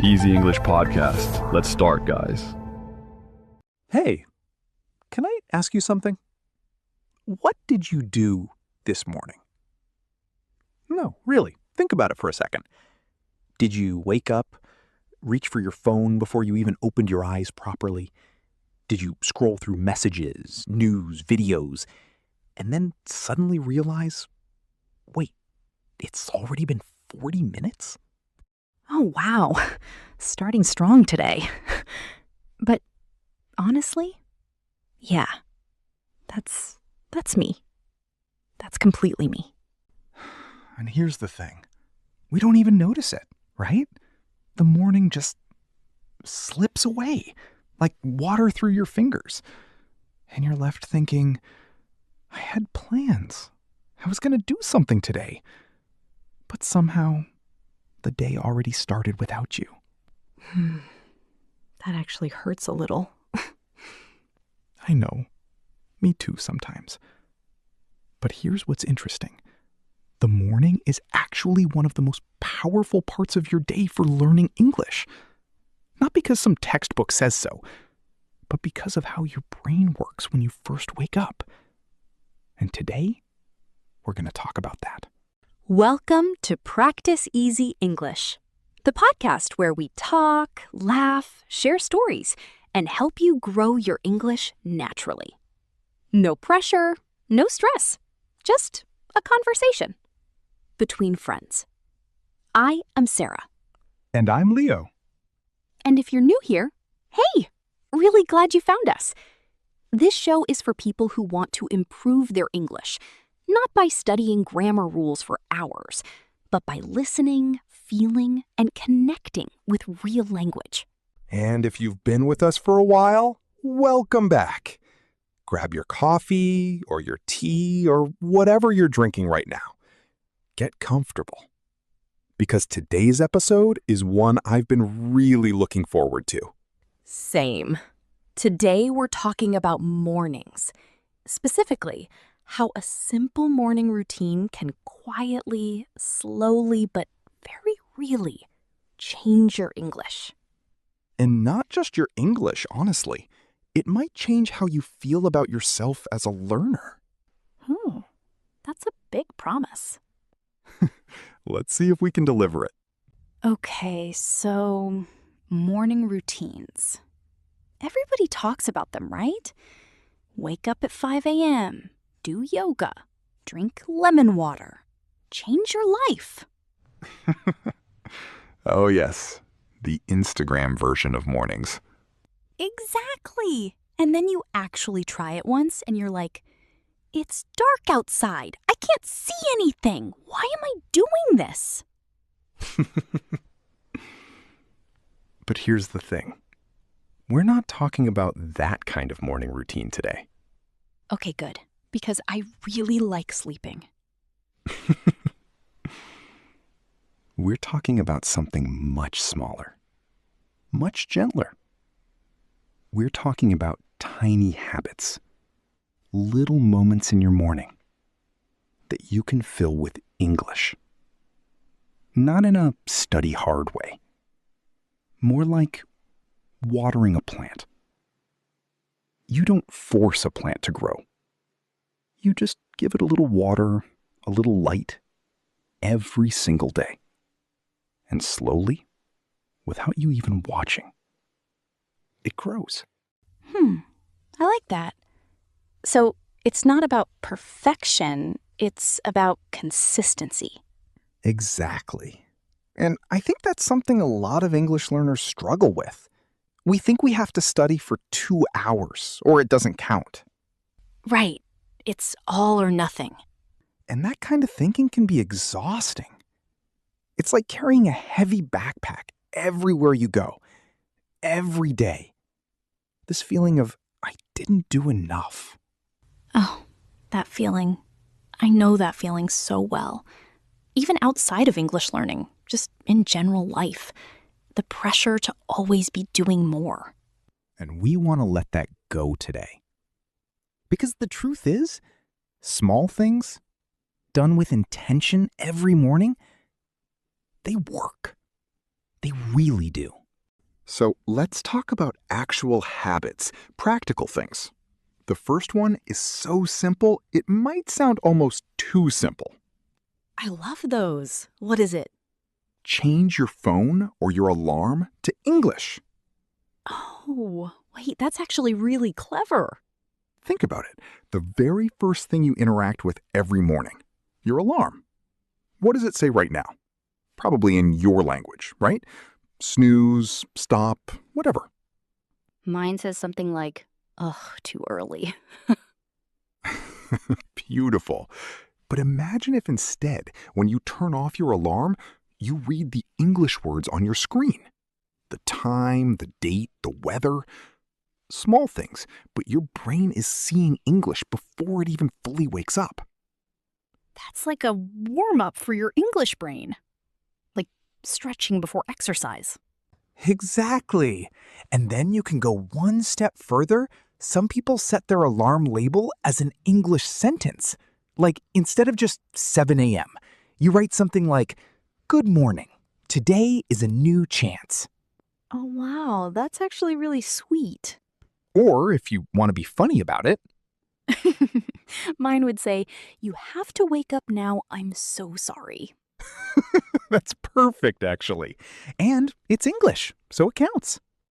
Easy English Podcast. Let's start, guys. Hey, can I ask you something? What did you do this morning? No, really. Think about it for a second. Did you wake up, reach for your phone before you even opened your eyes properly? Did you scroll through messages, news, videos, and then suddenly realize, wait, it's already been 40 minutes? Oh, wow. Starting strong today. But honestly, yeah, that's me. That's completely me. And here's the thing. We don't even notice it, right? The morning just slips away, like water through your fingers. And you're left thinking, I had plans. I was going to do something today. But somehow, the day already started without you. That actually hurts a little. I know. Me too sometimes. But here's what's interesting. The morning is actually one of the most powerful parts of your day for learning English. Not because some textbook says so, but because of how your brain works when you first wake up. And today, we're going to talk about that. Welcome to Practice Easy English, the podcast where we talk, laugh, share stories, and help you grow your English naturally. No pressure, no stress, just a conversation between friends. I am Sarah. And I'm Leo. And if you're new here, hey, really glad you found us. This show is for people who want to improve their English, not by studying grammar rules for hours, but by listening, feeling, and connecting with real language. And if you've been with us for a while, welcome back. Grab your coffee or your tea or whatever you're drinking right now. Get comfortable. Because today's episode is one I've been really looking forward to. Same. Today we're talking about mornings. Specifically, how a simple morning routine can quietly, slowly, but very really change your English. And not just your English, honestly. It might change how you feel about yourself as a learner. That's a big promise. Let's see if we can deliver it. Okay, so morning routines. Everybody talks about them, right? Wake up at 5 a.m., do yoga, drink lemon water, change your life. Oh yes, the Instagram version of mornings. Exactly. And then you actually try it once and you're like, it's dark outside. I can't see anything. Why am I doing this? But here's the thing. We're not talking about that kind of morning routine today. Okay, good. Because I really like sleeping. We're talking about something much smaller, much gentler. We're talking about tiny habits, little moments in your morning that you can fill with English. Not in a study hard way. More like watering a plant. You don't force a plant to grow. You just give it a little water, a little light, every single day. And slowly, without you even watching, it grows. I like that. So it's not about perfection, it's about consistency. Exactly. And I think that's something a lot of English learners struggle with. We think we have to study for 2 hours, or it doesn't count. Right. It's all or nothing. And that kind of thinking can be exhausting. It's like carrying a heavy backpack everywhere you go, every day. This feeling of, I didn't do enough. Oh, that feeling. I know that feeling so well. Even outside of English learning, just in general life. The pressure to always be doing more. And we want to let that go today. Because the truth is, small things, done with intention every morning, they work. They really do. So let's talk about actual habits, practical things. The first one is so simple, it might sound almost too simple. I love those. What is it? Change your phone or your alarm to English. Oh, wait, that's actually really clever. Think about it. The very first thing you interact with every morning, your alarm. What does it say right now? Probably in your language, right? Snooze, stop, whatever. Mine says something like, ugh, too early. Beautiful. But imagine if instead, when you turn off your alarm, you read the English words on your screen. The time, the date, the weather. Small things, but your brain is seeing English before it even fully wakes up. That's like a warm-up for your English brain. Like stretching before exercise. Exactly. And then you can go one step further. Some people set their alarm label as an English sentence. Like instead of just 7 a.m., you write something like, "Good morning. Today is a new chance." Oh, wow, that's actually really sweet. Or if you want to be funny about it, Mine would say, you have to wake up now, I'm so sorry. that's perfect, actually. And it's English, so it counts.